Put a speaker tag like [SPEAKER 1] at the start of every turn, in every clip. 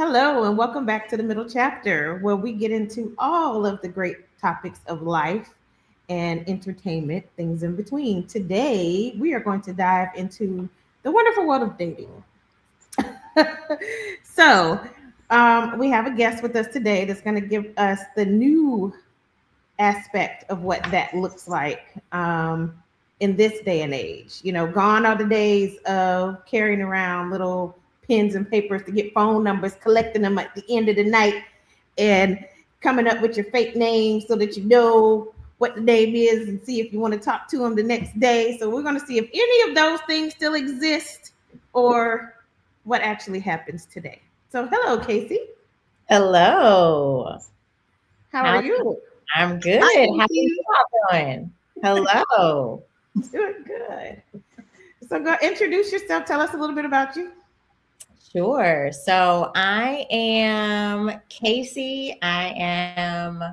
[SPEAKER 1] Hello, and welcome back to the middle chapter, where we get into all of the great topics of life and entertainment, things in between. Today, we are going to dive into the wonderful world of dating. so, we have a guest with us today that's going to give us the new aspect of what that looks like in this day and age. Gone are the days of carrying around little pens and papers to get phone numbers, collecting them at the end of the night, and coming up with your fake name so that you know what the name is and see if you want to talk to them the next day. So we're going to see if any of those things still exist or what actually happens today. So hello, Kacey.
[SPEAKER 2] Hello.
[SPEAKER 1] How are you?
[SPEAKER 2] I'm good.
[SPEAKER 3] Hi,
[SPEAKER 2] How are
[SPEAKER 3] Kacey.
[SPEAKER 2] you all doing? Hello.
[SPEAKER 1] Doing good. So go introduce yourself. Tell us a little bit about you.
[SPEAKER 2] Sure. So I am Kacey. I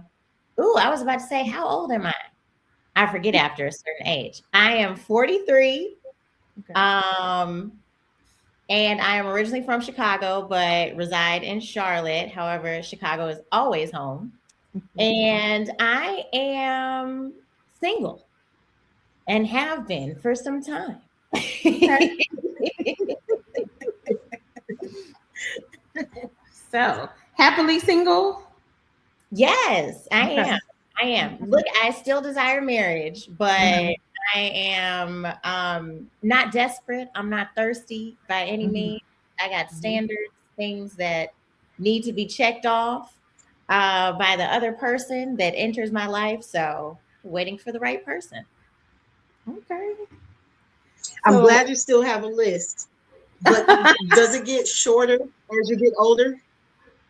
[SPEAKER 2] was about to say, how old am I? I forget after a certain age. I am 43.
[SPEAKER 1] Okay.
[SPEAKER 2] And I am originally from Chicago, but reside in Charlotte. However, Chicago is always home. And I am single and have been for some time.
[SPEAKER 1] Okay. So happily single.
[SPEAKER 2] Yes, I
[SPEAKER 1] Okay.
[SPEAKER 2] am. I am. Look, I still desire marriage, but
[SPEAKER 1] Mhm.
[SPEAKER 2] I am not desperate. I'm not thirsty by any
[SPEAKER 1] Mhm.
[SPEAKER 2] means. I got
[SPEAKER 1] Mhm.
[SPEAKER 2] standards, things that need to be checked off by the other person that enters my life. So, waiting for the right person.
[SPEAKER 1] Okay.
[SPEAKER 3] I'm
[SPEAKER 1] So
[SPEAKER 3] glad you still have a list, but does it get shorter as you get older?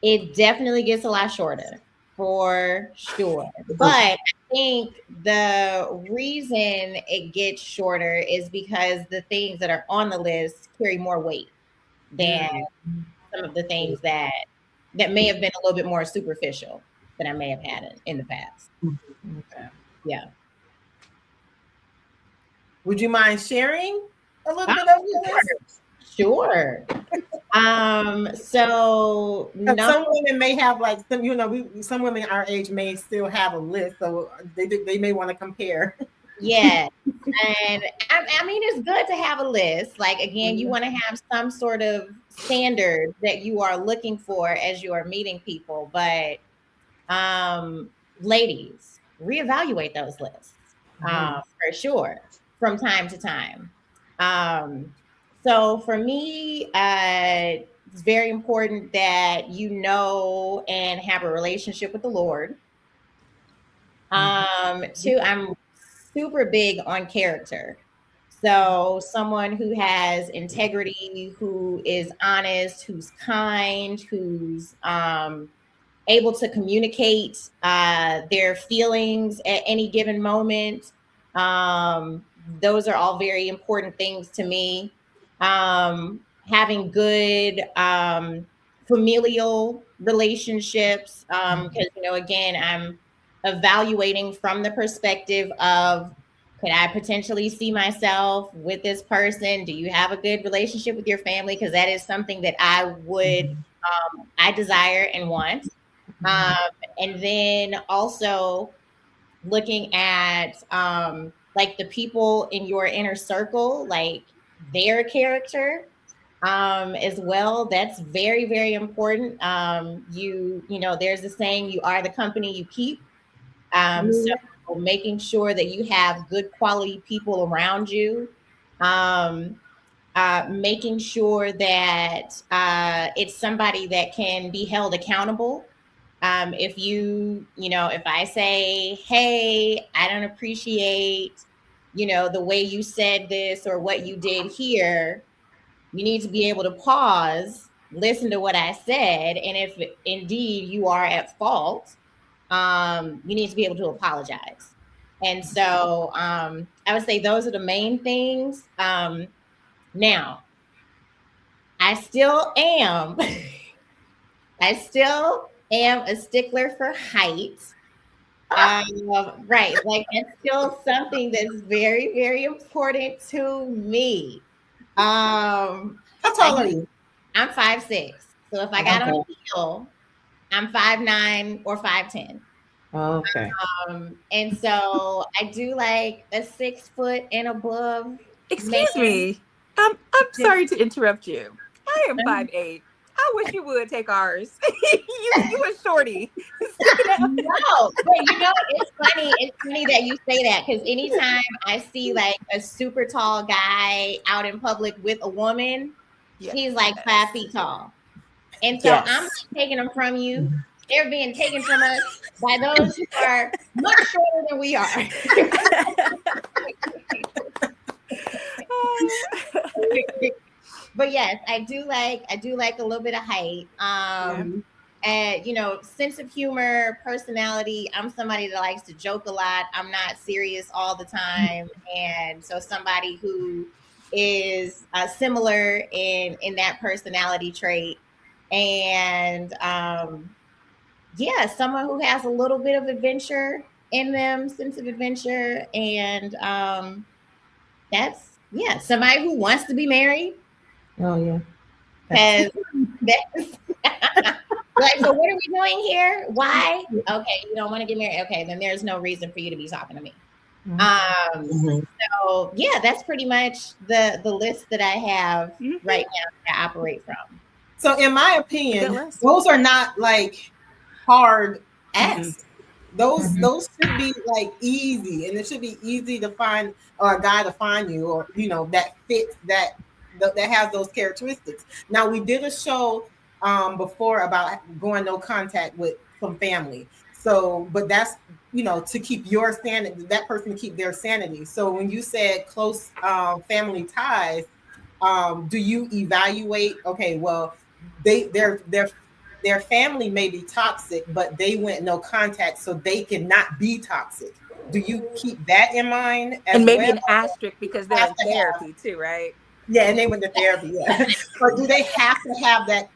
[SPEAKER 2] It definitely gets a lot shorter for sure. But
[SPEAKER 3] Okay.
[SPEAKER 2] I think the reason it gets shorter is because the things that are on the list carry more weight than
[SPEAKER 3] Mm.
[SPEAKER 2] some of the things that may have been a little bit more superficial that I may have had in the past.
[SPEAKER 1] okay.
[SPEAKER 2] Yeah.
[SPEAKER 4] Would you mind sharing a
[SPEAKER 2] Oh,
[SPEAKER 4] little bit of your list?
[SPEAKER 2] sure. So
[SPEAKER 4] 'Cause
[SPEAKER 2] number
[SPEAKER 4] some women may have like some, some women our age may still have a list, so they may want to compare.
[SPEAKER 2] Yeah. And I mean, it's good to have a list. Like, again, you want to have some sort of standard that you are looking for as you are meeting people. But, ladies, reevaluate those lists for sure from time to time. So, for me, it's very important that you know and have a relationship with the Lord. Two, I'm super big on character. So someone who has integrity, who is honest, who's kind, who's able to communicate their feelings at any given moment. Those are all very important things to me. Having good familial relationships, because again, I'm evaluating from the perspective of, could I potentially see myself with this person? Do you have a good relationship with your family? Because that is something that I desire and want. Um, and then also looking at like the people in your inner circle, like their character as well. That's very, very important. There's a saying, you are the company you keep. So making sure that you have good quality people around you. Um, Making sure that it's somebody that can be held accountable. If I say, hey, I don't appreciate, the way you said this or what you did here, you need to be able to pause, listen to what I said. And if indeed you are at fault, you need to be able to apologize. And so I would say those are the main things. Now, I still am. I still am a stickler for height. Right. Like, it's still something that's very, very important to me.
[SPEAKER 4] How
[SPEAKER 2] I
[SPEAKER 4] tall are you?
[SPEAKER 2] I'm 5'6". So if I got on a heel, I'm 5'9" or 5'10".
[SPEAKER 1] Okay.
[SPEAKER 2] And so I do like a 6 foot and above.
[SPEAKER 5] Excuse me. I'm sorry to interrupt you. I am 5'8". I wish you would take ours. you a shorty.
[SPEAKER 2] No, but it's funny. It's funny that you say that, because anytime I see like a super tall guy out in public with a woman, he's like 5 feet tall. And so I'm not taking them from you. They're being taken from us by those who are much shorter than we are. But yes, I do like a little bit of height. And sense of humor, personality. I'm somebody that likes to joke a lot. I'm not serious all the time. And so somebody who is similar in that personality trait. And someone who has a little bit of adventure in them, sense of adventure. And that's somebody who wants to be married.
[SPEAKER 1] Oh yeah.
[SPEAKER 2] That's like, so what are we doing here? Why? Okay, you don't want to get married. Okay, then there's no reason for you to be talking to me. So that's pretty much the list that I have right now that I operate from.
[SPEAKER 4] So in my opinion, those are not like hard asks. Those should be like easy, and it should be easy to find, or a guy to find you, or that fits that has those characteristics. Now, we did a show before about going no contact with some family. So, but that's to keep your sanity, that person to keep their sanity. So when you said close family ties, do you evaluate? Okay, well, their family may be toxic, but they went no contact, so they cannot be toxic. Do you keep that in mind?
[SPEAKER 5] And maybe an asterisk because they're in therapy too, right?
[SPEAKER 4] Yeah, and they went to therapy. Yeah. Or do they have to have that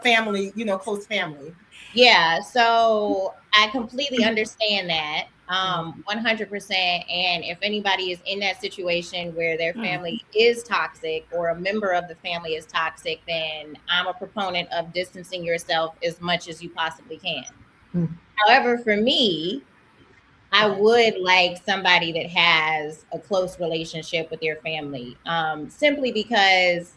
[SPEAKER 4] family, close family?
[SPEAKER 2] Yeah. So I completely understand that, 100%. And if anybody is in that situation where their family is toxic, or a member of the family is toxic, then I'm a proponent of distancing yourself as much as you possibly can. However, for me, I would like somebody that has a close relationship with their family, simply because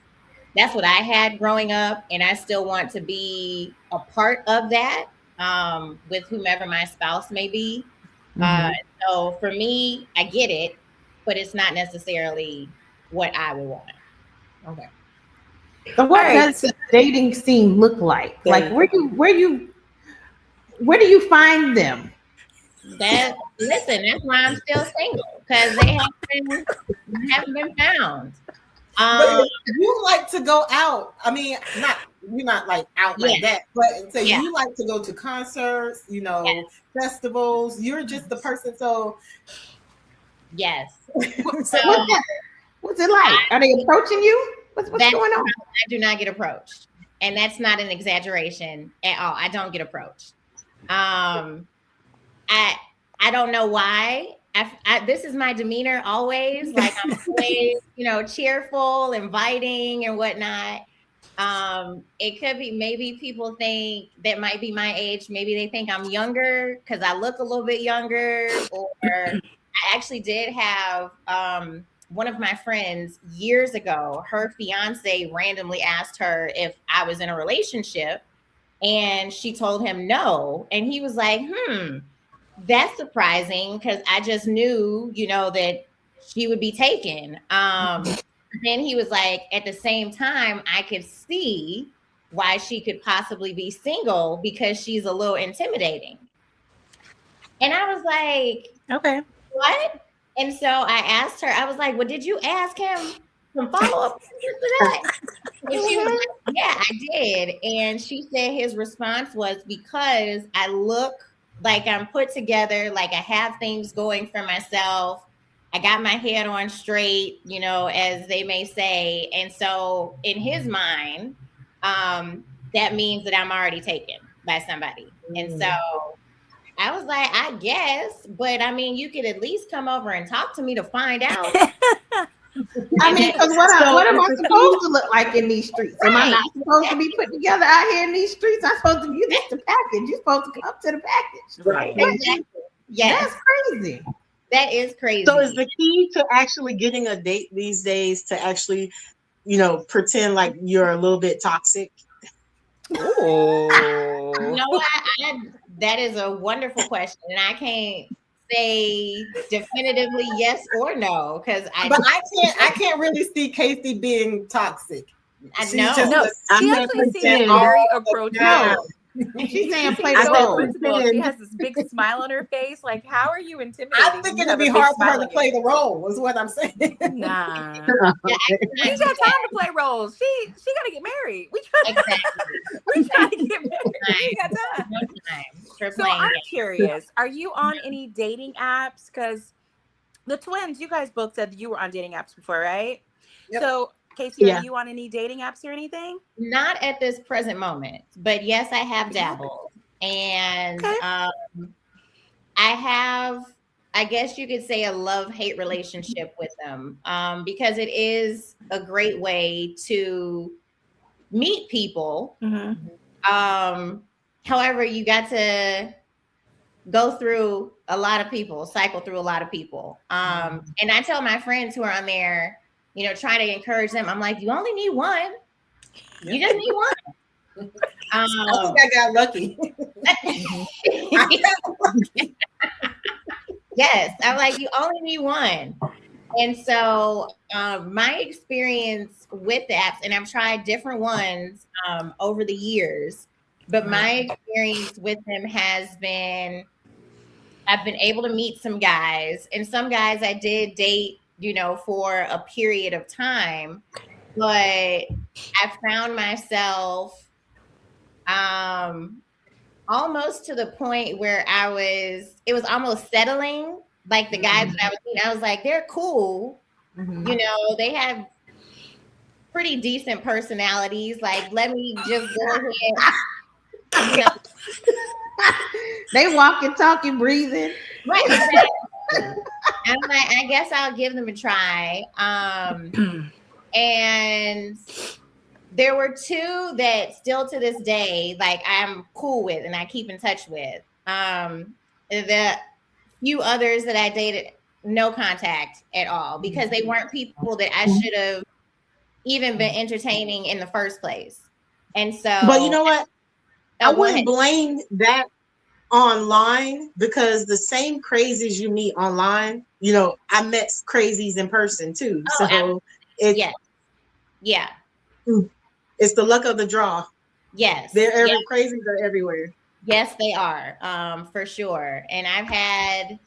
[SPEAKER 2] that's what I had growing up, and I still want to be a part of that with whomever my spouse may be. So for me, I get it, but it's not necessarily what I would want.
[SPEAKER 4] Okay.
[SPEAKER 1] So what does the dating scene look like? Like where do you find them?
[SPEAKER 2] That's why I'm still single, because they haven't been found.
[SPEAKER 4] But you like to go out. I mean, you're not like out like that, but so you like to go to concerts, festivals. You're just the person. So
[SPEAKER 2] yes.
[SPEAKER 1] So, what's it like? Are they approaching you? What's going on?
[SPEAKER 2] I do not get approached, and that's not an exaggeration at all. I don't get approached. I don't know why. This is my demeanor always. Like, I'm always, cheerful, inviting, and whatnot. It could be maybe people think that might be my age. Maybe they think I'm younger because I look a little bit younger. Or I actually did have one of my friends years ago, her fiance randomly asked her if I was in a relationship, and she told him no. And he was like, that's surprising, because I just knew, that she would be taken. Then he was like, at the same time, I could see why she could possibly be single, because she's a little intimidating. And I was like, okay, what? And so I asked her, I was like, well, did you ask him some follow-up questions to that? And she was like, yeah, I did. And she said his response was, because I look like I'm put together, like I have things going for myself. I got my head on straight, as they may say. And so in his mind, that means that I'm already taken by somebody. And so I was like, I guess, but I mean, you could at least come over and talk to me to find out.
[SPEAKER 1] I mean, because what am I supposed to look like in these streets? Am I not supposed to be put together out here in these streets? I'm supposed to be this the package. You're supposed to come to the package.
[SPEAKER 3] Right.
[SPEAKER 2] Exactly. Yes.
[SPEAKER 1] That's crazy.
[SPEAKER 2] That is crazy.
[SPEAKER 3] So is the key to actually getting a date these days to actually, pretend like you're a little bit toxic?
[SPEAKER 5] Oh.
[SPEAKER 2] No, that is a wonderful question, and I can't say definitively yes or no because
[SPEAKER 4] I can't really see Kacey being toxic.
[SPEAKER 2] I know.
[SPEAKER 5] No, she actually seems very approachable.
[SPEAKER 1] She's saying play
[SPEAKER 5] She's
[SPEAKER 1] the
[SPEAKER 5] so
[SPEAKER 1] role.
[SPEAKER 5] approachable. She has this big smile on her face. Like, how are you intimidating?
[SPEAKER 4] I think it'd be hard for her to play the role, is what I'm saying.
[SPEAKER 5] Nah.
[SPEAKER 2] Yeah,
[SPEAKER 5] She's got time to play roles. She gotta get married. We trying to get married. We got time.
[SPEAKER 2] No time for
[SPEAKER 5] So
[SPEAKER 2] playing
[SPEAKER 5] I'm
[SPEAKER 2] games.
[SPEAKER 5] curious, are you on any dating apps? Because the twins, you guys both said you were on dating apps before, right?
[SPEAKER 4] Yep.
[SPEAKER 5] So Kacey,
[SPEAKER 3] Yeah.
[SPEAKER 5] are you on any dating apps or anything?
[SPEAKER 2] Not at this present moment, but yes, I have dabbled, and
[SPEAKER 5] Okay.
[SPEAKER 2] I have, I guess you could say, a love-hate relationship with them, because it is a great way to meet people.
[SPEAKER 5] Mm-hmm.
[SPEAKER 2] However, you got to go through a lot of people, cycle through a lot of people. And I tell my friends who are on there, try to encourage them. I'm like, you only need one. You just need one.
[SPEAKER 4] I think I got lucky.
[SPEAKER 2] Yes, I'm like, you only need one. And so my experience with the apps, and I've tried different ones over the years, but my experience with them has been, I've been able to meet some guys, and some guys I did date, for a period of time, but I found myself almost to the point where it was almost settling. Like the guys that I was meeting, I was like, they're cool. They have pretty decent personalities. Like, let me just go ahead.
[SPEAKER 1] They walking, talking, breathing.
[SPEAKER 2] Right. Exactly. I'm like, I guess I'll give them a try. And there were two that still to this day, like, I'm cool with and I keep in touch with. The few others that I dated, no contact at all, because they weren't people that I should have even been entertaining in the first place. And so,
[SPEAKER 3] but you know what? I wouldn't
[SPEAKER 2] go
[SPEAKER 3] blame that online, because the same crazies you meet online, I met crazies in person too. So
[SPEAKER 2] yeah.
[SPEAKER 3] It's the luck of the draw.
[SPEAKER 2] Yes.
[SPEAKER 3] Crazies are everywhere.
[SPEAKER 2] Yes, they are, for sure. And I've had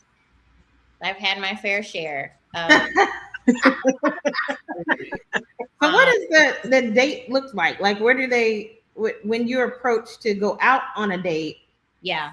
[SPEAKER 2] my fair share.
[SPEAKER 1] So what does the date look like? Like, where do they, when you're approached to go out on a date?
[SPEAKER 2] Yeah.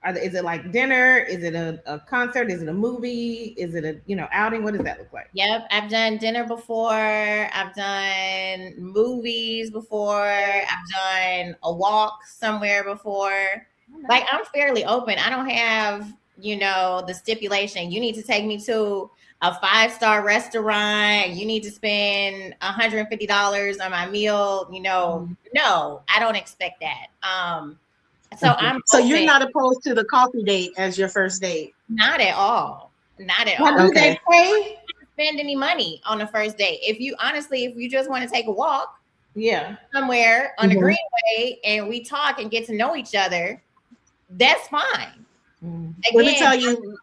[SPEAKER 1] Is it like dinner? Is it a concert? Is it a movie? Is it a outing? What does that look like?
[SPEAKER 2] Yep, I've done dinner before. I've done movies before. I've done a walk somewhere before. Like, I'm fairly open. I don't have the stipulation. You need to take me to a 5-star restaurant. You need to spend $150 on my meal. No, I don't expect that. So
[SPEAKER 3] So you're not opposed to the coffee date as your first date?
[SPEAKER 2] Not at all. Not at
[SPEAKER 1] Well,
[SPEAKER 2] all.
[SPEAKER 1] do they pay?
[SPEAKER 2] Spend any money on the first date. If you just want to take a walk somewhere on the greenway and we talk and get to know each other, that's fine. Again,
[SPEAKER 3] Let me tell you,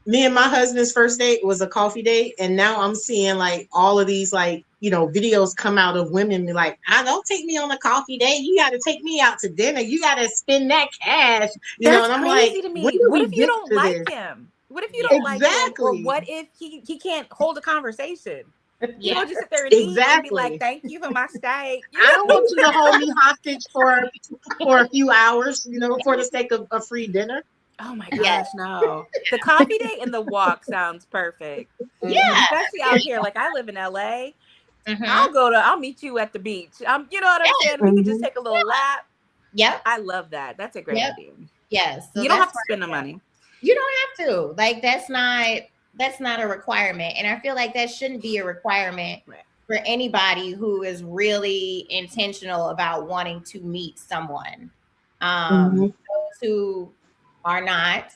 [SPEAKER 3] me and my husband's first date was a coffee date, and now I'm seeing like all of these videos come out of women be like, don't take me on a coffee date. You got to take me out to dinner. You got to spend that cash.
[SPEAKER 5] That's
[SPEAKER 3] and I'm
[SPEAKER 5] crazy
[SPEAKER 3] like,
[SPEAKER 5] to me.
[SPEAKER 3] when
[SPEAKER 5] What
[SPEAKER 3] do
[SPEAKER 5] if
[SPEAKER 3] we
[SPEAKER 5] you
[SPEAKER 3] get
[SPEAKER 5] don't
[SPEAKER 3] to
[SPEAKER 5] like
[SPEAKER 3] this?
[SPEAKER 5] him? What if you don't like him? Or
[SPEAKER 3] Exactly.
[SPEAKER 5] what if he can't hold a conversation? You
[SPEAKER 2] Yeah.
[SPEAKER 5] just sit there and eat and be
[SPEAKER 3] Exactly.
[SPEAKER 5] like, thank you for my steak.
[SPEAKER 3] I don't want you to hold me hostage for a few hours, for the sake of a free dinner.
[SPEAKER 5] Oh my gosh, no. The coffee date and the walk sounds perfect.
[SPEAKER 2] Yeah.
[SPEAKER 5] Especially out here. Like, I live in LA.
[SPEAKER 2] Mhm.
[SPEAKER 5] I'll meet you at the beach. You know what I'm saying? We can just take a little lap.
[SPEAKER 2] Yep.
[SPEAKER 5] I love that. That's a great idea.
[SPEAKER 2] Yes. So
[SPEAKER 5] you don't have
[SPEAKER 2] that's
[SPEAKER 5] to spend the money.
[SPEAKER 2] You don't have to. Like, that's not that's not a requirement. And I feel like that shouldn't be a requirement for anybody who is really intentional about wanting to meet someone. Those who are not,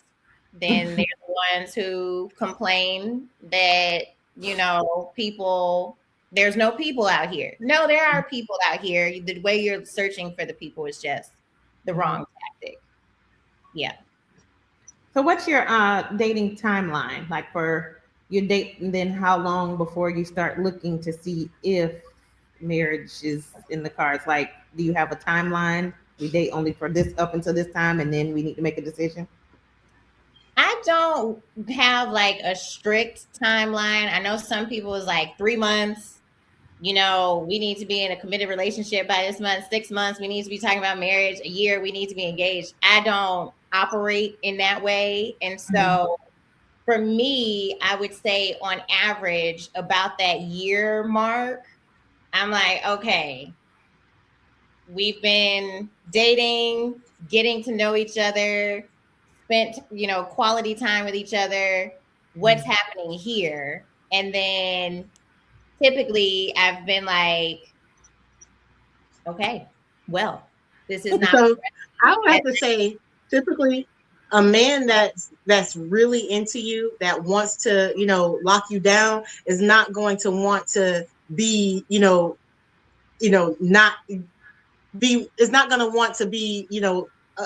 [SPEAKER 2] then they're the ones who complain that, you know, there's no people out here. No, there are people out here. The way you're searching for the people is just the wrong tactic. Yeah.
[SPEAKER 1] So what's your dating timeline like for your date, and then how long before you start looking to see if marriage is in the cards? Like, do you have a timeline? We date only for this up until this time, and then we need to make a decision?
[SPEAKER 2] I don't have like a strict timeline. I know some people is like 3 months, you know, we need to be in a committed relationship by this month, 6 months, we need to be talking about marriage, a year, we need to be engaged. I don't operate in that way. And so for me, I would say on average about that year mark, I'm like, okay, we've been dating, getting to know each other, spent, you know, quality time with each other. What's happening here? And then typically I've been like, okay, well, this is not.
[SPEAKER 3] So I would have to say, typically, a man that's really into you, that wants to, you know, lock you down, is not going to want to be, not be, is not going to want to be,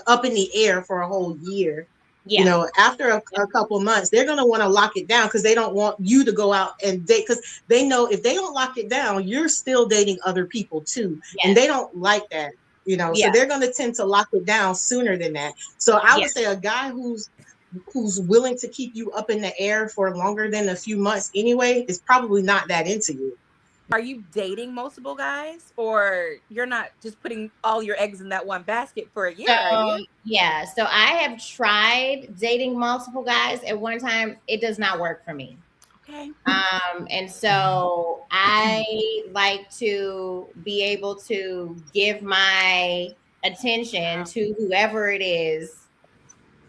[SPEAKER 3] up in the air for a whole year. Yeah. You know, after a couple of months, they're going to want to lock it down because they don't want you to go out and date, because they know if they don't lock it down, you're still dating other people too. Yes. And they don't like that, you know, so they're going to tend to lock it down sooner than that. So I would say a guy who's willing to keep you up in the air for longer than a few months anyway is probably not that into you.
[SPEAKER 5] Are you dating multiple guys, or you're not just putting all your eggs in that one basket for a year?
[SPEAKER 2] Yeah. So I have tried dating multiple guys at one time. It does not work for me.
[SPEAKER 5] Okay.
[SPEAKER 2] And so I like to be able to give my attention to whoever it is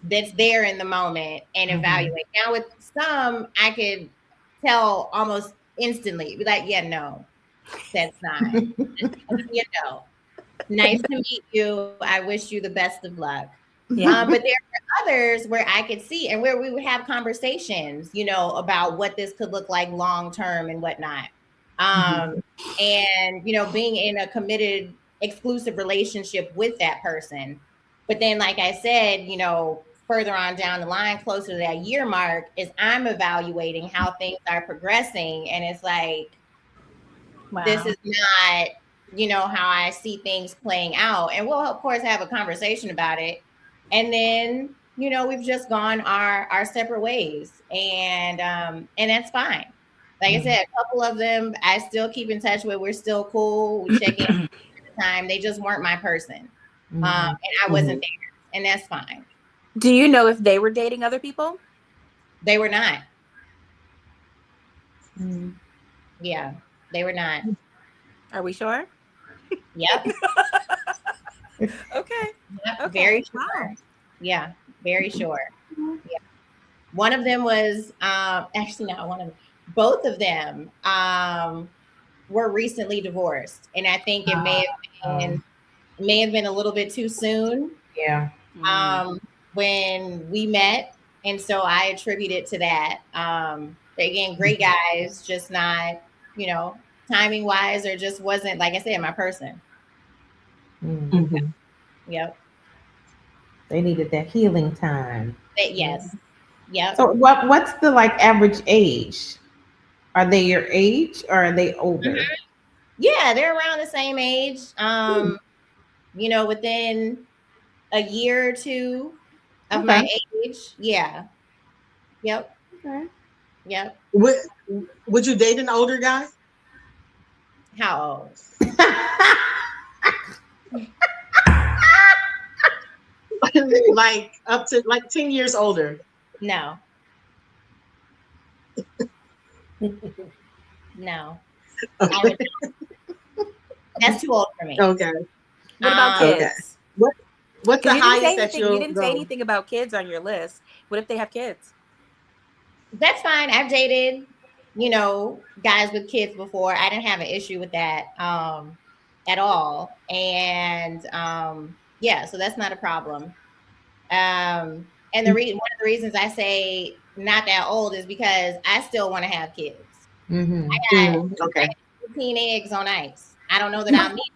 [SPEAKER 2] that's there in the moment and evaluate. Now with some, I could tell almost instantly, be like, yeah, no, that's not. You know, nice to meet you. I wish you the best of luck. Yeah. But there are others where I could see, and where we would have conversations, you know, about what this could look like long term and whatnot. And you know, being in a committed, exclusive relationship with that person. But then, like I said, you know, further on down the line, closer to that year mark, is I'm evaluating how things are progressing. And it's like, this is not, you know, how I see things playing out. And we'll, of course, have a conversation about it. And then, you know, we've just gone our separate ways. And that's fine. Like I said, a couple of them I still keep in touch with. We're still cool. We check in all the time. They just weren't my person. And I wasn't there. And that's fine.
[SPEAKER 5] Do you know if they were dating other people?
[SPEAKER 2] They were not. Yeah, they were not.
[SPEAKER 5] Are we sure?
[SPEAKER 2] Yep.
[SPEAKER 5] Okay.
[SPEAKER 2] Yep,
[SPEAKER 5] okay.
[SPEAKER 2] Very sure. Wow. Yeah, very sure. Yeah. One of them was actually not one of them. Both of them were recently divorced, and I think it may have been a little bit too soon.
[SPEAKER 1] Yeah.
[SPEAKER 2] When we met, and so I attribute it to that. Again, great guys, just not, you know, timing wise, or just wasn't, like I said, my person. Yep.
[SPEAKER 1] They needed that healing time.
[SPEAKER 2] Yes. Yep.
[SPEAKER 1] So what's the like average age? Are they your age, or are they older?
[SPEAKER 2] Yeah, they're around the same age. You know, within a year or two of my age. Yeah. Yep.
[SPEAKER 1] Okay.
[SPEAKER 2] Yep.
[SPEAKER 3] Would you date an older guy?
[SPEAKER 2] How old?
[SPEAKER 3] Like up to like 10 years older.
[SPEAKER 2] No. No. That's too old for me.
[SPEAKER 3] Okay.
[SPEAKER 5] What about kids?
[SPEAKER 3] What's the highest that
[SPEAKER 5] you didn't say anything about kids on your list? What if they have kids?
[SPEAKER 2] That's fine. I've dated, guys with kids before. I didn't have an issue with that at all. And yeah, so that's not a problem. And one of the reasons I say not that old is because I still want to have kids. I got 15 eggs on ice. I don't know that I'll need.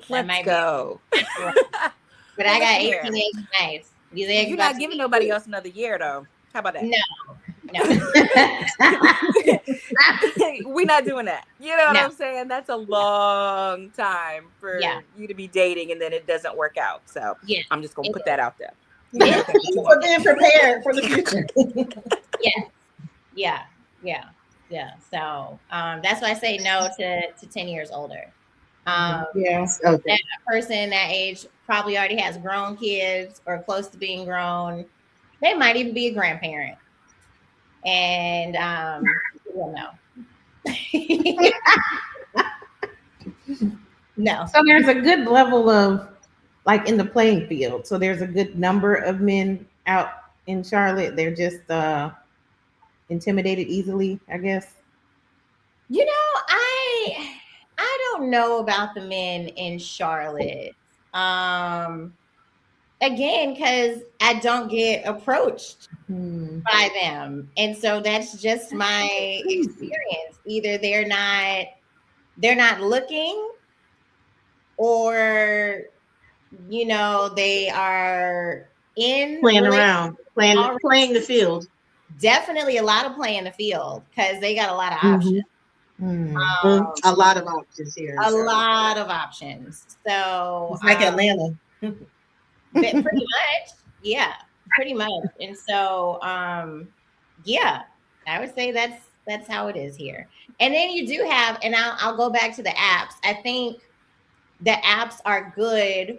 [SPEAKER 5] Let's go.
[SPEAKER 2] But I got 18 eggs on ice. These eggs.
[SPEAKER 5] You're not giving nobody else another year, though. How about that?
[SPEAKER 2] No.
[SPEAKER 5] We're not doing that. You know what I'm saying? That's a long time for you to be dating and then it doesn't work out. So I'm just going to put that out there.
[SPEAKER 4] Yeah. For being prepared for the future.
[SPEAKER 2] Yeah. So that's why I say no to 10 years older. That person that age probably already has grown kids or close to being grown. They might even be a grandparent. And well, no. No.
[SPEAKER 1] So there's a good level of like in the playing field. So there's a good number of men out in Charlotte. They're just intimidated easily, I guess.
[SPEAKER 2] I don't know about the men in Charlotte. Again, because I don't get approached by them. And so that's just my experience. Either they're not looking, or they are
[SPEAKER 3] playing around, playing the field.
[SPEAKER 2] Definitely a lot of play in the field because they got a lot of options.
[SPEAKER 3] A lot of options here.
[SPEAKER 2] Lot of options. So
[SPEAKER 4] it's like Atlanta.
[SPEAKER 2] Pretty much. Pretty much. And so I would say that's how it is here. And then you do have, and I'll go back to the apps. I think the apps are good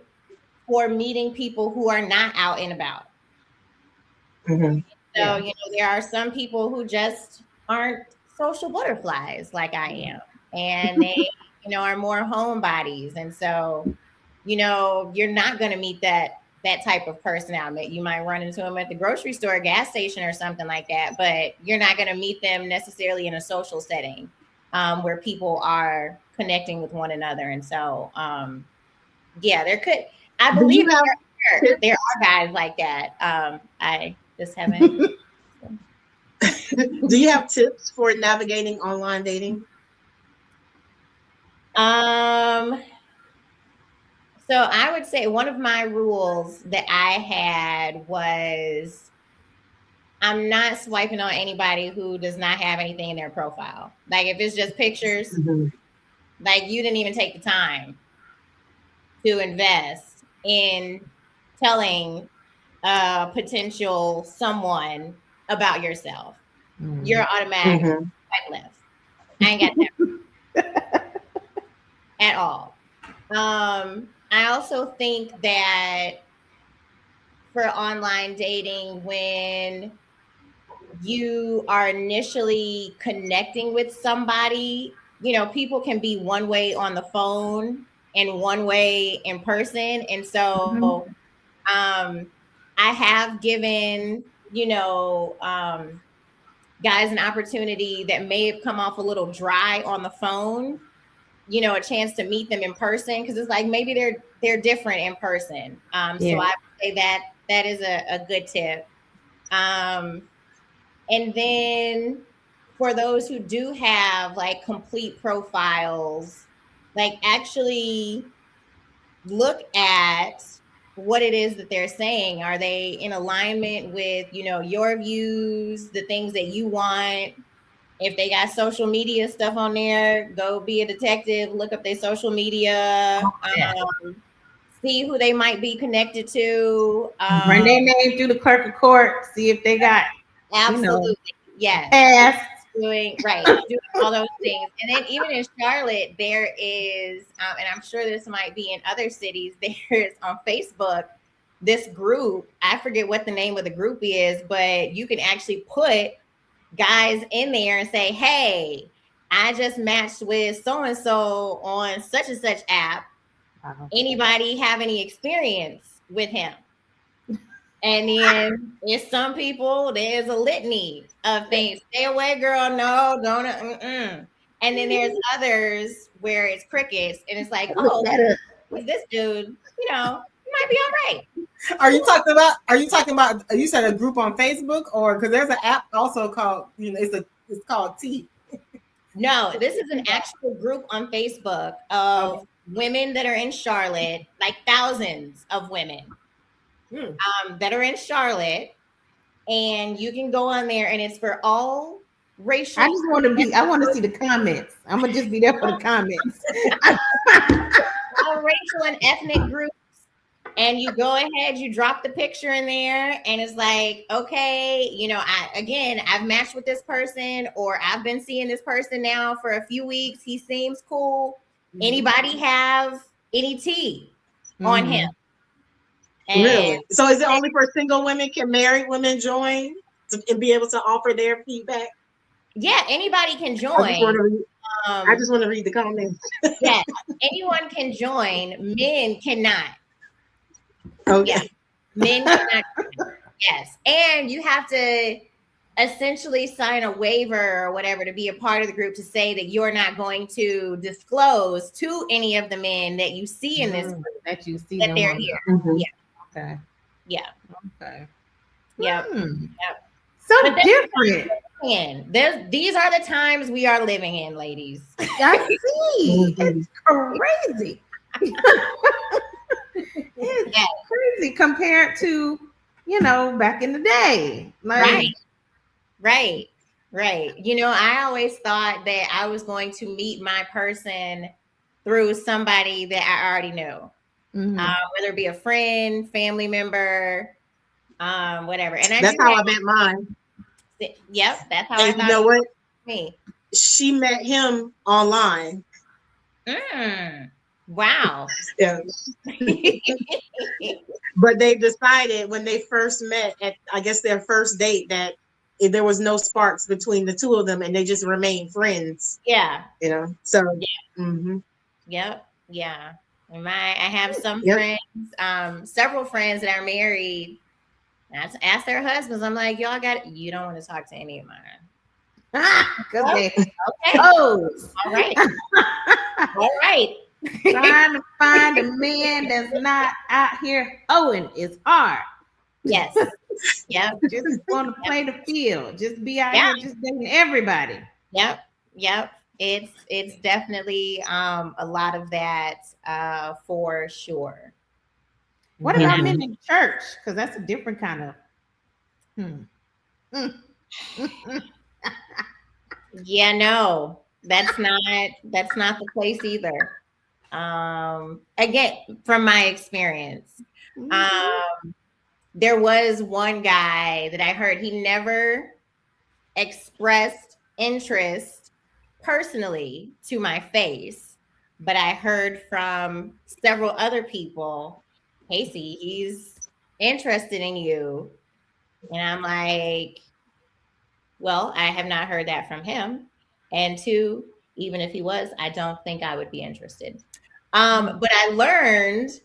[SPEAKER 2] for meeting people who are not out and about. So, there are some people who just aren't social butterflies like I am. And they, are more homebodies. And so, you're not going to meet that type of person out. You might run into them at the grocery store, gas station, or something like that. But you're not going to meet them necessarily in a social setting where people are connecting with one another. And so, I believe there are guys like that. I just haven't.
[SPEAKER 3] Do you have tips for navigating online dating?
[SPEAKER 2] So I would say one of my rules that I had was I'm not swiping on anybody who does not have anything in their profile. Like if it's just pictures, like you didn't even take the time to invest in telling a potential someone about yourself. You're automatic swipe left. I ain't got that at all. I also think that for online dating, when you are initially connecting with somebody, people can be one way on the phone and one way in person. And so I have given, guys an opportunity that may have come off a little dry on the phone, a chance to meet them in person, because it's like maybe they're different in person. So I would say that is a good tip. And then for those who do have like complete profiles, like actually look at what it is that they're saying. Are they in alignment with, your views, the things that you want? If they got social media stuff on there, go be a detective, look up their social media, see who they might be connected to.
[SPEAKER 1] Run their name through the clerk of court, see if they got
[SPEAKER 2] absolutely
[SPEAKER 1] past.
[SPEAKER 2] Doing all those things. And then even in Charlotte, there is, and I'm sure this might be in other cities, there's on Facebook this group. I forget what the name of the group is, but you can actually put guys in there and say, hey, I just matched with so-and-so on such and such app. Anybody have any experience with him? And then it's some people, there's a litany of things. Stay away, girl. No, don't. And then there's others where it's crickets, and it's like, oh, with this dude, you know, he might be all right.
[SPEAKER 4] Are you talking about? You said a group on Facebook, or because there's an app also called, you know, it's called T.
[SPEAKER 2] No, this is an actual group on Facebook of women that are in Charlotte, like thousands of women that are in Charlotte, and you can go on there, and it's for all racial.
[SPEAKER 1] I just want to I want to see the comments. I'm gonna just be there for the comments.
[SPEAKER 2] All racial and ethnic groups, and you go ahead, you drop the picture in there, and it's like, okay, you know, I've matched with this person, or I've been seeing this person now for a few weeks. He seems cool. Anybody have any tea on him?
[SPEAKER 3] And really? So is it only for single women? Can married women join and be able to offer their feedback?
[SPEAKER 2] Yeah, anybody can join.
[SPEAKER 3] I just want to read the comments.
[SPEAKER 2] Yeah, anyone can join. Men cannot.
[SPEAKER 3] Okay.
[SPEAKER 2] Yeah. Men cannot. Yes. And you have to essentially sign a waiver or whatever to be a part of the group, to say that you're not going to disclose to any of the men that you see in this group
[SPEAKER 1] that you see
[SPEAKER 2] that they're here. Yeah.
[SPEAKER 1] Okay.
[SPEAKER 2] Yeah.
[SPEAKER 1] Okay.
[SPEAKER 2] Yep.
[SPEAKER 1] Yep. So different.
[SPEAKER 2] These are the times we are living in, ladies.
[SPEAKER 1] I see. It's crazy. It's crazy compared to, you know, back in the day.
[SPEAKER 2] Like, right. You know, I always thought that I was going to meet my person through somebody that I already knew, whether it be a friend, family member, whatever. And
[SPEAKER 3] that's how I met mine.
[SPEAKER 2] Yep, that's how.
[SPEAKER 3] And
[SPEAKER 2] I thought.
[SPEAKER 3] You know what?
[SPEAKER 2] Me.
[SPEAKER 3] She met him online.
[SPEAKER 2] Wow.
[SPEAKER 3] Yeah. But they decided when they first met at, I guess, their first date, that there was no sparks between the two of them, and they just remained friends.
[SPEAKER 2] Yeah.
[SPEAKER 3] You know. So.
[SPEAKER 2] Yeah. Yep. Yeah. I have some friends, several friends that are married. Ask their husbands. I'm like, you don't want to talk to any of mine.
[SPEAKER 1] Okay.
[SPEAKER 2] Oh, all right. All right.
[SPEAKER 1] Trying to find a man that's not out here owing is hard.
[SPEAKER 2] Yes. Yep.
[SPEAKER 1] Just want to play the field. Just be out here just dating everybody.
[SPEAKER 2] Yep. It's definitely a lot of that for sure.
[SPEAKER 1] What about men in church? Because that's a different kind of.
[SPEAKER 2] Yeah, no, that's not the place either. Again, from my experience, there was one guy that I heard, he never expressed interest personally to my face, but I heard from several other people, Kacey, he's interested in you. And I'm like, well, I have not heard that from him. And two, even if he was, I don't think I would be interested. But I learned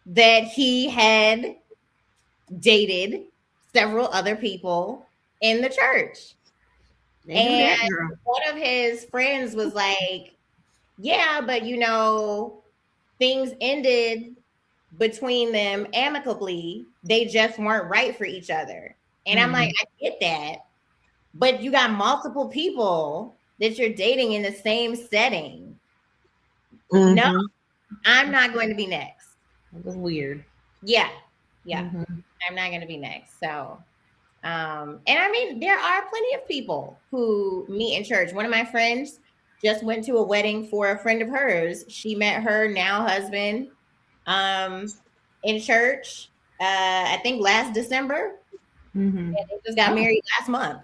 [SPEAKER 2] that he had dated several other people in the church. And one of his friends was like, yeah, but you know, things ended between them amicably. They just weren't right for each other. And I'm like, I get that, but you got multiple people that you're dating in the same setting. No, I'm not going to be next.
[SPEAKER 1] That was weird.
[SPEAKER 2] Yeah. I'm not going to be next. So, and I mean, there are plenty of people who meet in church. One of my friends just went to a wedding for a friend of hers. She met her now husband in church, I think last December. And they just got married last month.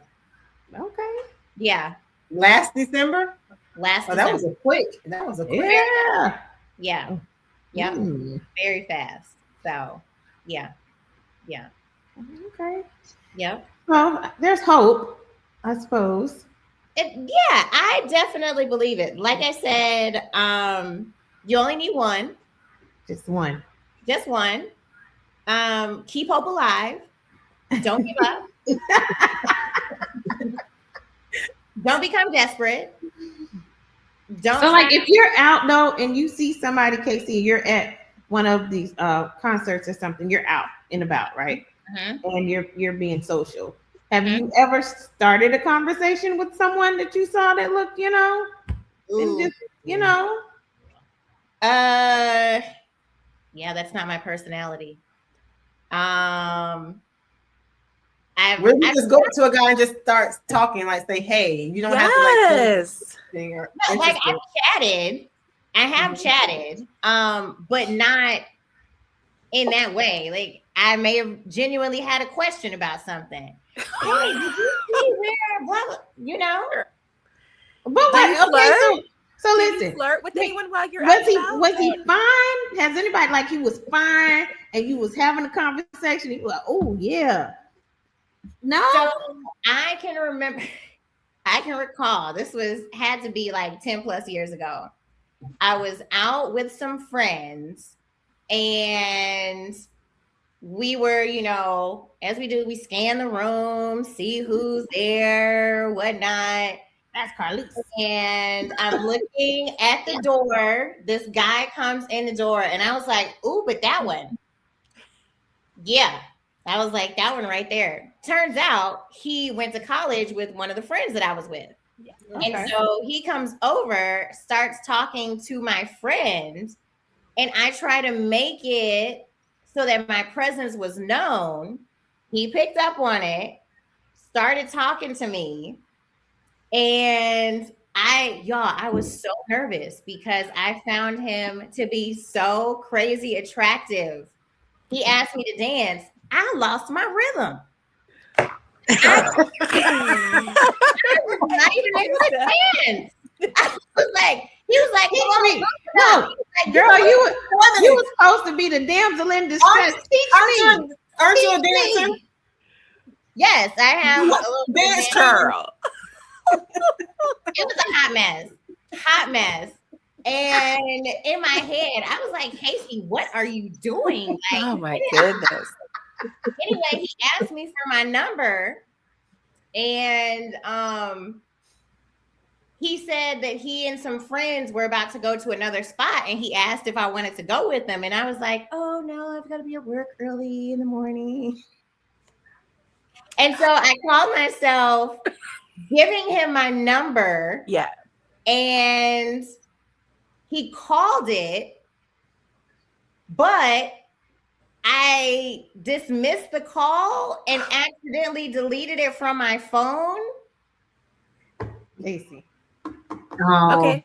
[SPEAKER 1] Okay.
[SPEAKER 2] Yeah.
[SPEAKER 4] Last December?
[SPEAKER 2] December.
[SPEAKER 4] That was a quick.
[SPEAKER 2] Yeah. Very fast. So, yeah.
[SPEAKER 1] Okay.
[SPEAKER 2] Yep.
[SPEAKER 1] Well, there's hope, I suppose.
[SPEAKER 2] I definitely believe it. Like I said, you only need one.
[SPEAKER 1] Just one.
[SPEAKER 2] Keep hope alive. Don't give up. Don't become desperate. Don't.
[SPEAKER 1] So, like, if you're out though, and you see somebody, Kacey, you're at one of these concerts or something, you're out and about, right? And you're being social. Have you ever started a conversation with someone that you saw that looked, and just,
[SPEAKER 2] yeah, that's not my personality.
[SPEAKER 4] Really, just go to a guy and just start talking, like say, "Hey," you don't have to
[SPEAKER 2] like I've chatted. I have chatted, but not in that way. Like I may have genuinely had a question about something. Hey, did you see where blah, blah,
[SPEAKER 1] But what? So listen.
[SPEAKER 5] Did you flirt with anyone while you're
[SPEAKER 1] was he fine? Has anybody like he was fine and you was having a conversation? You were like, oh yeah. No.
[SPEAKER 2] So I can recall this had to be like 10 plus years ago. I was out with some friends and we were, as we do, we scan the room, see who's there, whatnot.
[SPEAKER 1] That's Carly.
[SPEAKER 2] And I'm looking at the door. This guy comes in the door and I was like, ooh, but that one. Yeah. I was like, that one right there. Turns out he went to college with one of the friends that I was with. Yeah. Okay. And so he comes over, starts talking to my friend, and I try to make it so that my presence was known. He picked up on it, started talking to me, and I was so nervous because I found him to be so crazy attractive. He asked me to dance. I lost my rhythm. I was not even able to dance. He was like,
[SPEAKER 1] no, girl, you was supposed to be the damsel in distress.
[SPEAKER 4] Aren't you a dancer?
[SPEAKER 2] Yes, I have a little
[SPEAKER 4] dance girl.
[SPEAKER 2] It was a hot mess. And in my head, I was like, Kacey, what are you doing? Like,
[SPEAKER 5] oh my goodness.
[SPEAKER 2] Anyway, he asked me for my number, and he said that he and some friends were about to go to another spot, and he asked if I wanted to go with them, and I was like, oh no, I've got to be at work early in the morning. And so I called myself giving him my number.
[SPEAKER 5] Yeah.
[SPEAKER 2] And he called it, but I dismissed the call and accidentally deleted it from my phone.
[SPEAKER 1] Kacey.
[SPEAKER 4] Oh.
[SPEAKER 2] Okay.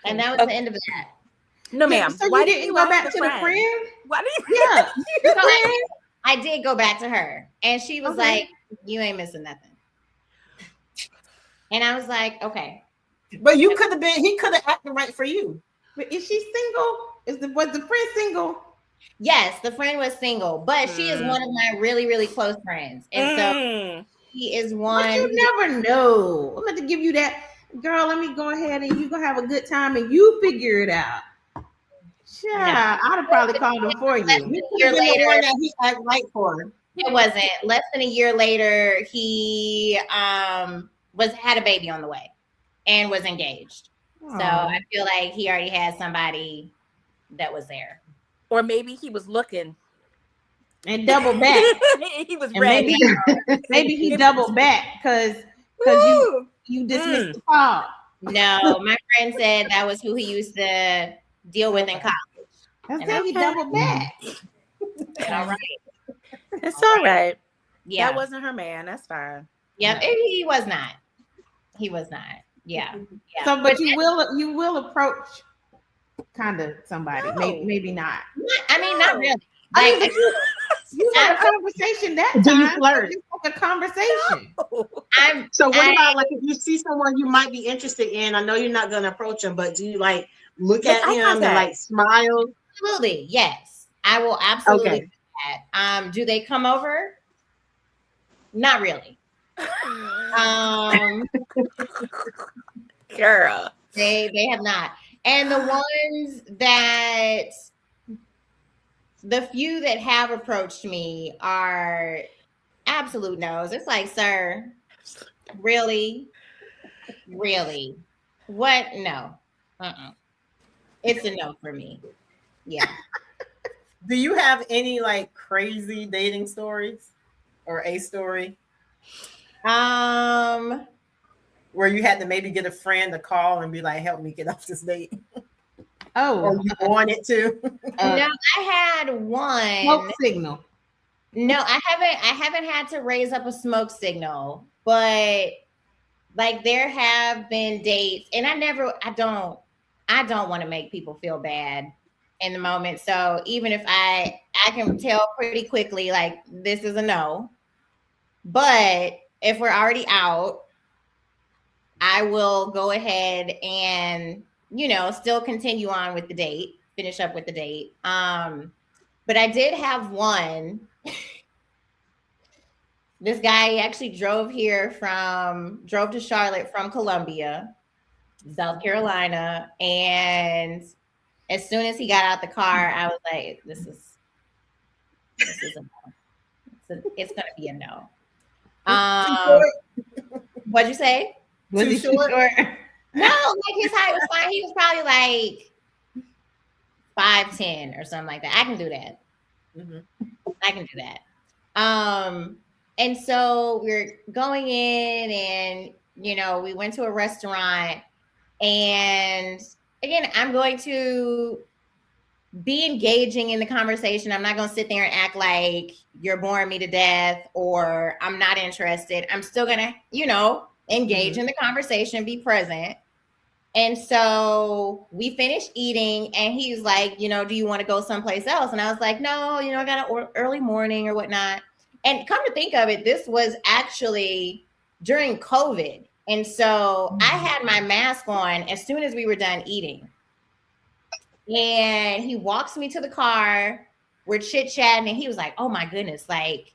[SPEAKER 2] And that was the end of that.
[SPEAKER 5] No, ma'am.
[SPEAKER 1] So why didn't you go back to the friend?
[SPEAKER 5] Why didn't you?
[SPEAKER 1] Yeah.
[SPEAKER 2] So I did go back to her, and she was like, you ain't missing nothing. And I was like, okay.
[SPEAKER 4] But he could have acted right for you.
[SPEAKER 1] But is she single? Was the friend single?
[SPEAKER 2] Yes, the friend was single, but she is one of my really, really close friends. And so he is one.
[SPEAKER 1] But you never know. I'm going to give you that. Girl, let me go ahead and you're going to have a good time and you figure it out. Yeah, I'd have probably called him for you.
[SPEAKER 2] A year later,
[SPEAKER 4] that he acted right for.
[SPEAKER 2] It wasn't. Less than a year later, he had a baby on the way and was engaged. Aww. So I feel like he already had somebody that was there.
[SPEAKER 5] Or maybe he was looking
[SPEAKER 1] and double back.
[SPEAKER 5] He was ready.
[SPEAKER 1] Maybe he doubled back because you dismissed the call.
[SPEAKER 2] No, my friend said that was who he used to deal with in college.
[SPEAKER 1] That's how he doubled back.
[SPEAKER 2] All right.
[SPEAKER 5] It's all right.
[SPEAKER 2] Yeah.
[SPEAKER 5] That wasn't her man. That's fine.
[SPEAKER 2] Yeah, he was not. He was not. Yeah.
[SPEAKER 1] So, but you will approach kind of somebody. No. Maybe not.
[SPEAKER 2] I mean, not really.
[SPEAKER 1] I mean, you had a conversation that time.
[SPEAKER 3] Do you flirt?
[SPEAKER 1] It's like a conversation.
[SPEAKER 3] No. So what about like if you see someone you might be interested in? I know you're not going to approach them, but do you like look at him and like smile?
[SPEAKER 2] Absolutely, yes. I will absolutely do that. Do they come over? Not really.
[SPEAKER 5] Girl,
[SPEAKER 2] they have not. And the ones that, the few that have approached me are Absolute no's. It's like, sir, really? What? No. It's a no for me. Yeah.
[SPEAKER 4] Do you have any like crazy dating stories or a story? Where you had to maybe get a friend to call and be like, help me get off this date. Or you wanted to?
[SPEAKER 2] No, I had one
[SPEAKER 1] smoke signal.
[SPEAKER 2] No, I haven't had to raise up a smoke signal, but like there have been dates, and I don't want to make people feel bad in the moment. So even if I can tell pretty quickly, like this is a no. But if we're already out, I will go ahead and, still continue on with the date, finish up with the date. But I did have one. This guy actually drove to Charlotte from Columbia, South Carolina. And as soon as he got out the car, I was like, this is a no. It's going to be a no. What'd you say?
[SPEAKER 1] Was he too short?
[SPEAKER 2] No, like his height was fine. He was probably like 5'10" or something like that. I can do that. I can do that. And so we're going in and, we went to a restaurant, and again, I'm going to be engaging in the conversation. I'm not going to sit there and act like you're boring me to death or I'm not interested. I'm still going to, engage in the conversation, be present. And so we finished eating, and he's like, do you want to go someplace else? And I was like, no, I got an early morning or whatnot. And come to think of it, this was actually during COVID. And so I had my mask on as soon as we were done eating. And he walks me to the car. We're chit-chatting, and he was like, oh my goodness, like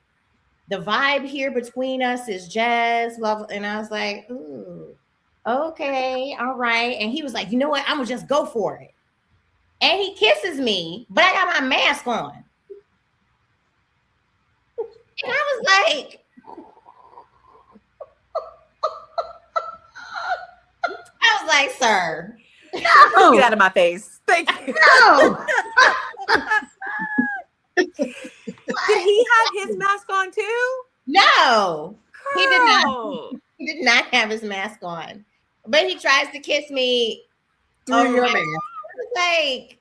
[SPEAKER 2] the vibe here between us is jazz. And I was like, ooh, okay, all right. And he was like, you know what? I'm gonna just go for it. And he kisses me, but I got my mask on. And I was like, sir.
[SPEAKER 5] No. Get out of my face. Thank you.
[SPEAKER 1] No.
[SPEAKER 5] Did he have his mask on too?
[SPEAKER 2] No, he did not. He did not have his mask on. But he tries to kiss me
[SPEAKER 4] through your mask.
[SPEAKER 2] Like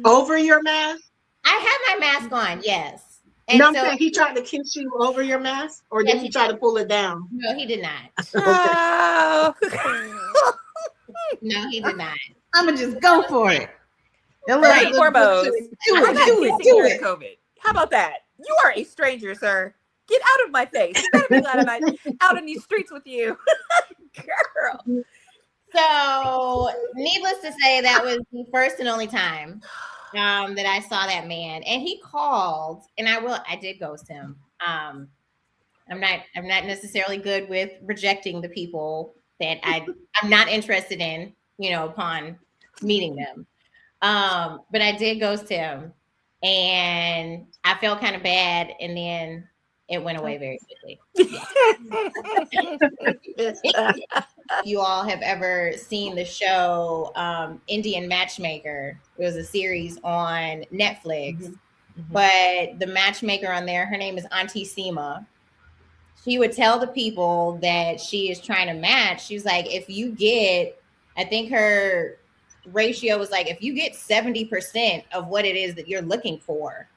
[SPEAKER 3] over your mask?
[SPEAKER 2] I had my mask on, yes.
[SPEAKER 3] And no, I'm saying he tried to kiss you over your mask, or did he try to pull it down?
[SPEAKER 2] No, he did not. No, he did not.
[SPEAKER 1] I'm gonna just go for it.
[SPEAKER 5] Right, foremost,
[SPEAKER 1] do it.
[SPEAKER 5] COVID. How about that? You are a stranger, sir. Get out of my face. You gotta be out in these streets with you, girl.
[SPEAKER 2] So, needless to say, that was the first and only time that I saw that man, and he called, and I did ghost him. I'm not necessarily good with rejecting the people that I'm not interested in, upon meeting them. But I did ghost him, and I felt kind of bad, and then it went away very quickly. You all have ever seen the show Indian Matchmaker? It was a series on Netflix, but the matchmaker on there, her name is Auntie Seema. She would tell the people that she is trying to match. She's like, if you get, I think her ratio was like, if you get 70% of what it is that you're looking for,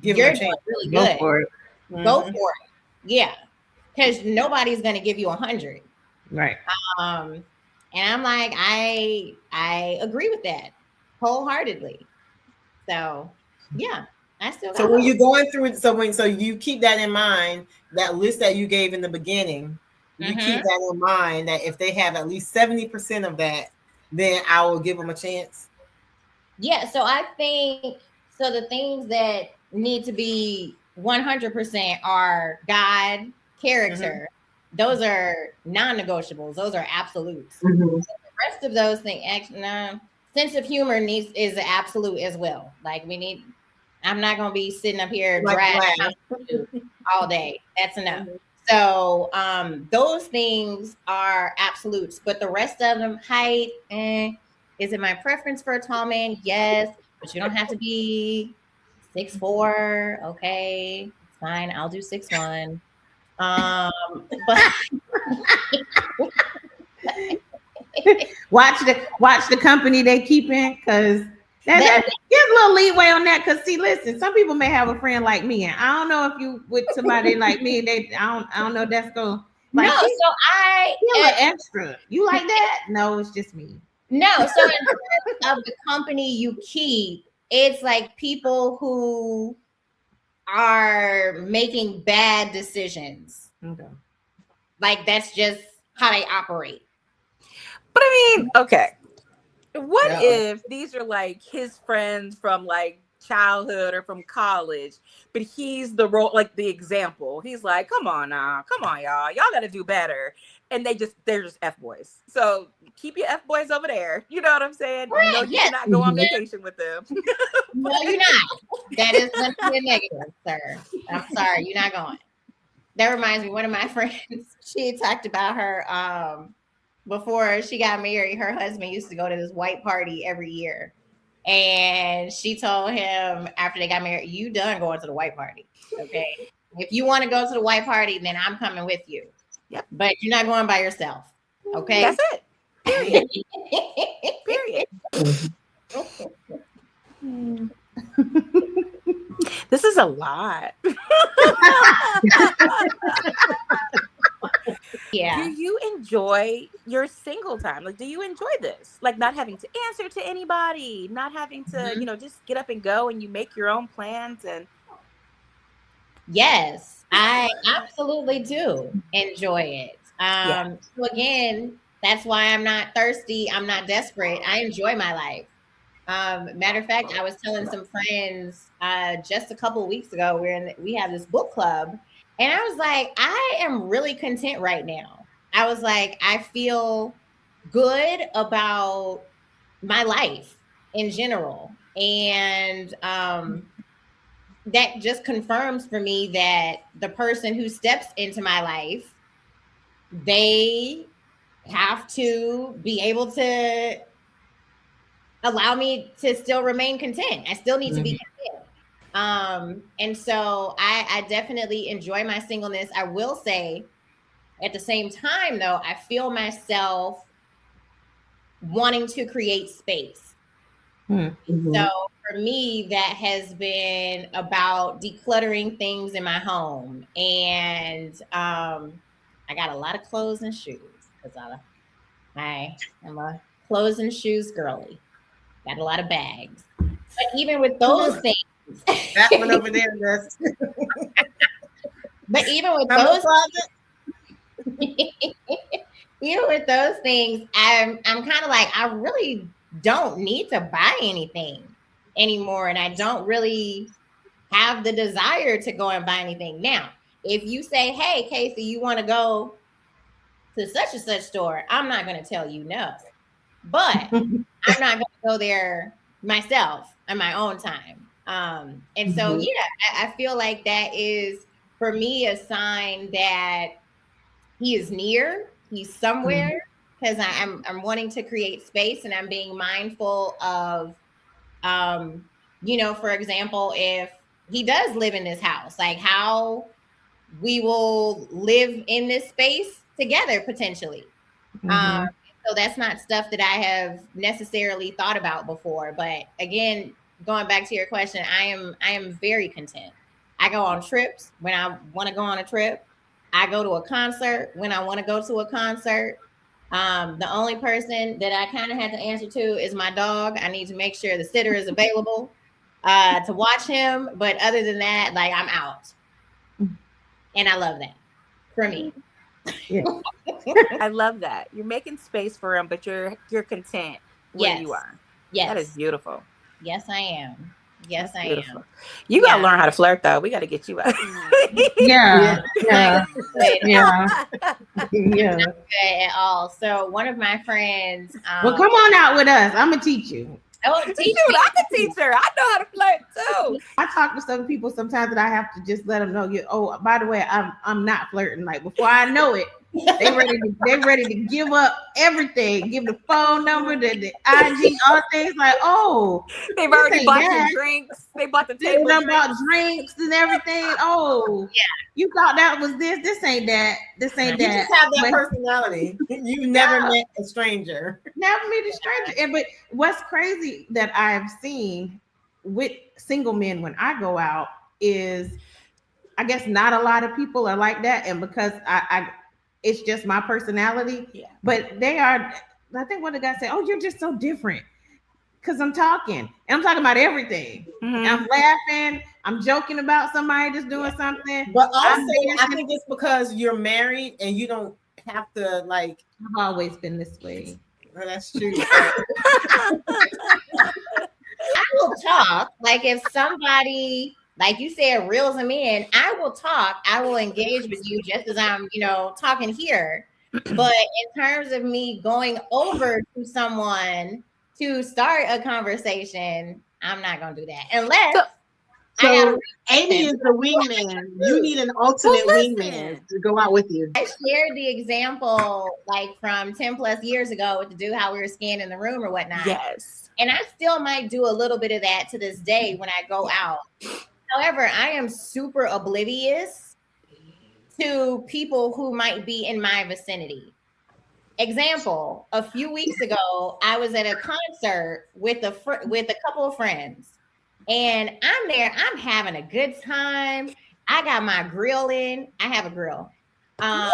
[SPEAKER 2] you're doing really good.
[SPEAKER 1] Go for it.
[SPEAKER 2] Go for it. Yeah. Because nobody's going to give you 100.
[SPEAKER 1] Right.
[SPEAKER 2] And I'm like, I agree with that wholeheartedly. So yeah, I still got
[SPEAKER 4] so when you're going through it, so you keep that in mind, that list that you gave in the beginning, you keep that in mind that if they have at least 70% of that, then I will give them a chance.
[SPEAKER 2] Yeah. So I think, so the things that need to be 100% are God, character. Those are non-negotiables. Those are absolutes. So the rest of those things, sense of humor is an absolute as well. Like I'm not going to be sitting up here dragging all day. That's enough. So those things are absolutes, but the rest of them, height, is it my preference for a tall man? Yes, but you don't have to be 6'4". Okay, it's fine. I'll do 6'1". But
[SPEAKER 1] watch the company they keep in, because that gives a little leeway on that. Because see, listen, some people may have a friend like me, and I don't know if you with somebody like me, I don't know if that's going like,
[SPEAKER 2] no. So I
[SPEAKER 1] feel extra. You like that? No, it's just me.
[SPEAKER 2] No. So in terms of the company you keep, it's like people who are making bad decisions.
[SPEAKER 1] Okay.
[SPEAKER 2] Like that's just how they operate.
[SPEAKER 5] But I mean, okay. What if these are like his friends from like childhood or from college, but he's the role, like the example. He's like, come on y'all, got to do better. And they're just F boys. So keep your F boys over there. You know what I'm saying?
[SPEAKER 2] Right.
[SPEAKER 5] No, you cannot go on vacation with them.
[SPEAKER 2] No, you're not. That is going to be a negative, sir. I'm sorry, you're not going. That reminds me, one of my friends, she talked about her before she got married, her husband used to go to this white party every year. And she told him after they got married, you done going to the white party. Okay. If you want to go to the white party, then I'm coming with you.
[SPEAKER 5] Yep.
[SPEAKER 2] But you're not going by yourself. Okay.
[SPEAKER 5] That's it. Period. Period. This is a lot.
[SPEAKER 2] Yeah.
[SPEAKER 5] Do you enjoy your single time? Like, do you enjoy this? Like not having to answer to anybody, not having to, just get up and go and you make your own plans and.
[SPEAKER 2] Yes, I absolutely do enjoy it. So again, that's why I'm not thirsty. I'm not desperate. I enjoy my life. Matter of fact, I was telling some friends just a couple of weeks ago, we have this book club, and I was like, I am really content right now. I was like, I feel good about my life in general. And that just confirms for me that the person who steps into my life, they have to be able to allow me to still remain content. I still need to be content. And so I definitely enjoy my singleness. I will say at the same time, though, I feel myself wanting to create space. Mm-hmm. So for me, that has been about decluttering things in my home. And I got a lot of clothes and shoes because I am a clothes and shoes girly. Got a lot of bags. But even with those things.
[SPEAKER 4] That one over there does.
[SPEAKER 2] But even with those even with those things, I'm kind of like, I really don't need to buy anything anymore. And I don't really have the desire to go and buy anything. Now, if you say, hey, Kacey, you want to go to such and such store, I'm not going to tell you no. But I'm not going to go there myself on my own time. And so, I feel like that is, for me, a sign that he is near, he's somewhere, because I'm wanting to create space, and I'm being mindful of, for example, if he does live in this house, like how we will live in this space together potentially. So that's not stuff that I have necessarily thought about before. But again, going back to your question, I am very content. I go on trips when I want to go on a trip. I go to a concert when I want to go to a concert. The only person that I kind of had to answer to is my dog. I need to make sure the sitter is available to watch him. But other than that, like, I'm out. And I love that for me.
[SPEAKER 5] Yeah. I love that. You're making space for him, but you're content where you are.
[SPEAKER 2] Yes.
[SPEAKER 5] That is beautiful.
[SPEAKER 2] Yes, I am. Yes, I am.
[SPEAKER 5] You gotta learn how to flirt, though. We gotta get you out.
[SPEAKER 1] Yeah.
[SPEAKER 2] Not good at all. So one of my friends.
[SPEAKER 1] Well, come on out with us. I'm gonna teach you.
[SPEAKER 2] Oh, teach
[SPEAKER 5] Shoot, I can teach her. I know how to flirt too.
[SPEAKER 1] I talk to some people sometimes that I have to just let them know. Oh, by the way, I'm not flirting. Like before I know it, they ready to give up everything, give the phone number, the IG, all things like, oh,
[SPEAKER 5] they've already bought your drinks. They bought the table.
[SPEAKER 1] They bought drinks and everything. Oh, yeah. You thought that was this. This ain't that. This ain't
[SPEAKER 4] you
[SPEAKER 1] that.
[SPEAKER 4] Just have that personality. You never met a stranger.
[SPEAKER 1] Never met a stranger. And but what's crazy that I've seen with single men when I go out is, I guess not a lot of people are like that, and because I it's just my personality.
[SPEAKER 5] Yeah.
[SPEAKER 1] But they are. I think what the guy said. Oh, you're just so different. Because I'm talking, and I'm talking about everything.
[SPEAKER 5] Mm-hmm.
[SPEAKER 1] I'm laughing. I'm joking about somebody just doing something.
[SPEAKER 4] But also, I think it's because you're married and you don't have to like.
[SPEAKER 1] I've always been this way.
[SPEAKER 4] Well, that's true.
[SPEAKER 2] I will talk. Like if somebody, like you said, reels them in, I will talk. I will engage with you just as I'm, talking here. But in terms of me going over to someone to start a conversation, I'm not gonna do that unless.
[SPEAKER 3] So Amy is the wingman. You need an ultimate wingman to go out with you.
[SPEAKER 2] I shared the example like from 10 plus years ago with the dude how we were scanning the room or whatnot.
[SPEAKER 5] Yes.
[SPEAKER 2] And I still might do a little bit of that to this day when I go out. However, I am super oblivious to people who might be in my vicinity. Example, a few weeks ago, I was at a concert with a couple of friends. And I'm there, I'm having a good time. I got my grill in. I have a grill.
[SPEAKER 5] What?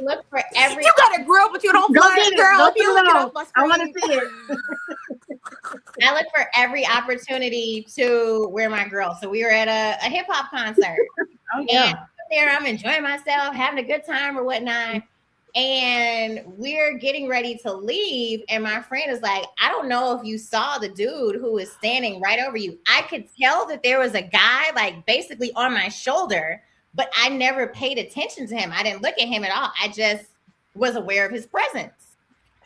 [SPEAKER 2] Look for every.
[SPEAKER 5] You got a grill, but you don't
[SPEAKER 3] Go
[SPEAKER 5] fly
[SPEAKER 3] get
[SPEAKER 5] it, girl.
[SPEAKER 3] Go
[SPEAKER 5] You get off my
[SPEAKER 3] I want
[SPEAKER 5] screen.
[SPEAKER 3] to see it.
[SPEAKER 2] I look for every opportunity to wear my grill. So we were at a hip hop concert.
[SPEAKER 1] Oh yeah.
[SPEAKER 2] And there, I'm enjoying myself, having a good time or whatnot. And we're getting ready to leave. And my friend is like, I don't know if you saw the dude who was standing right over you. I could tell that there was a guy like basically on my shoulder, but I never paid attention to him. I didn't look at him at all. I just was aware of his presence.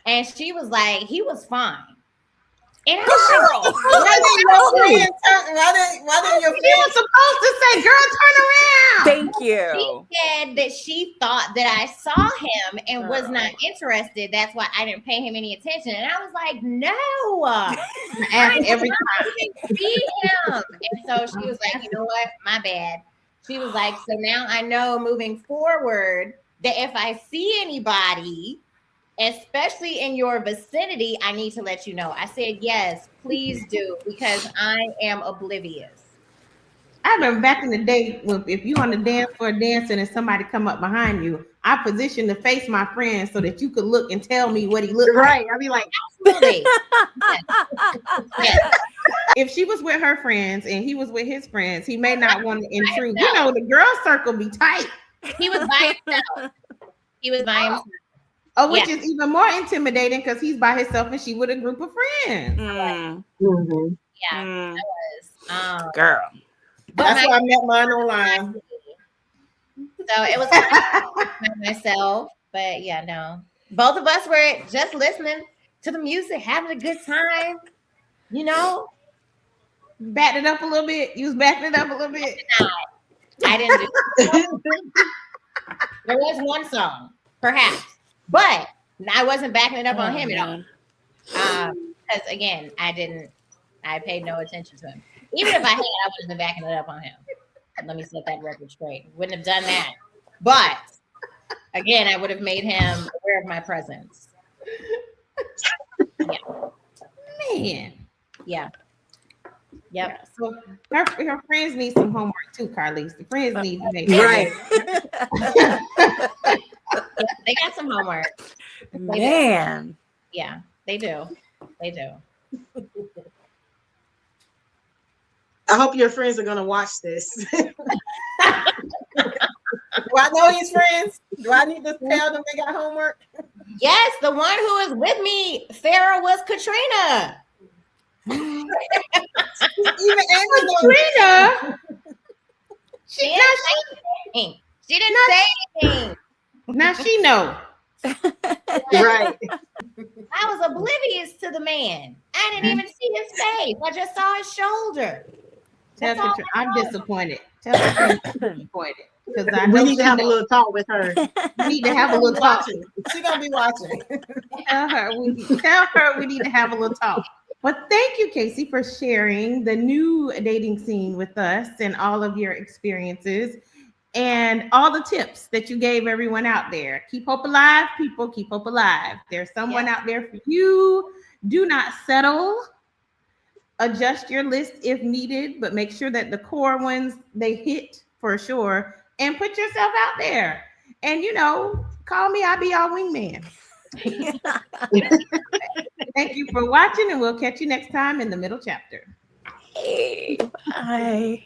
[SPEAKER 2] And she was like, he was fine. And I was like,
[SPEAKER 4] why didn't your
[SPEAKER 1] She was supposed to say, girl, turn around.
[SPEAKER 5] Thank you.
[SPEAKER 2] she said that she thought that I saw him and was not interested. That's why I didn't pay him any attention. And I was like, no, I
[SPEAKER 1] Every
[SPEAKER 2] didn't see him. And so she was like, you know what? My bad. She was like, so now I know moving forward that if I see anybody, especially in your vicinity, I need to let you know. I said, yes, please do, because I am oblivious.
[SPEAKER 1] I remember back in the day, if you on the dance floor dancing and somebody come up behind you, I positioned to face my friend so that you could look and tell me what he looked like.
[SPEAKER 3] Right. I'd be like,
[SPEAKER 2] Absolutely.
[SPEAKER 1] Yes. If she was with her friends and he was with his friends, he may not want to intrude. You know, the girl circle be tight.
[SPEAKER 2] He was by himself. He was by himself.
[SPEAKER 1] Oh, which is even more intimidating because he's by himself and she with a group of friends.
[SPEAKER 3] mm-hmm.
[SPEAKER 2] Yeah, that was.
[SPEAKER 5] Girl.
[SPEAKER 4] That's why I met mine online.
[SPEAKER 2] So it was by myself, but yeah, no. Both of us were just listening to the music, having a good time. You know,
[SPEAKER 1] backed it up a little bit. You was backing it up a little bit.
[SPEAKER 2] I didn't do it. There was one song, perhaps, but I wasn't backing it up on him at all. Because again, I paid no attention to him. Even if I had, I wouldn't have been backing it up on him. Let me set that record straight. Wouldn't have done that. But again, I would have made him aware of my presence. Yeah.
[SPEAKER 1] Man.
[SPEAKER 2] Yeah. Yep.
[SPEAKER 1] Yeah. So her friends need some homework too, Carlise. The friends need to make
[SPEAKER 3] right.
[SPEAKER 2] They got some homework.
[SPEAKER 5] Man.
[SPEAKER 2] Yeah, they do. They do.
[SPEAKER 3] I hope your friends are going to watch this.
[SPEAKER 4] Do I know his friends? Do I need to tell them they got homework?
[SPEAKER 2] Yes, the one who was with me, Farrah, was Katrina.
[SPEAKER 4] Even
[SPEAKER 1] Katrina.
[SPEAKER 2] She didn't say anything. She didn't say anything.
[SPEAKER 1] Now she know.
[SPEAKER 3] Right.
[SPEAKER 2] I was oblivious to the man. I didn't even see his face. I just saw his shoulder.
[SPEAKER 1] I'm disappointed. Tell Katrina I'm disappointed. Because
[SPEAKER 3] we need to have a little talk with her.
[SPEAKER 1] We need to have a little talk.
[SPEAKER 4] She's gonna be watching.
[SPEAKER 1] Tell her we need to have a little talk. But thank you, Kacey, for sharing the new dating scene with us and all of your experiences and all the tips that you gave everyone out there. Keep hope alive, people. Keep hope alive. There's someone out there for you. Do not settle. Adjust your list if needed, but make sure that the core ones they hit for sure. And put yourself out there. And, call me. I'll be your wingman. Thank you for watching, and we'll catch you next time in the middle chapter.
[SPEAKER 5] Hey, bye.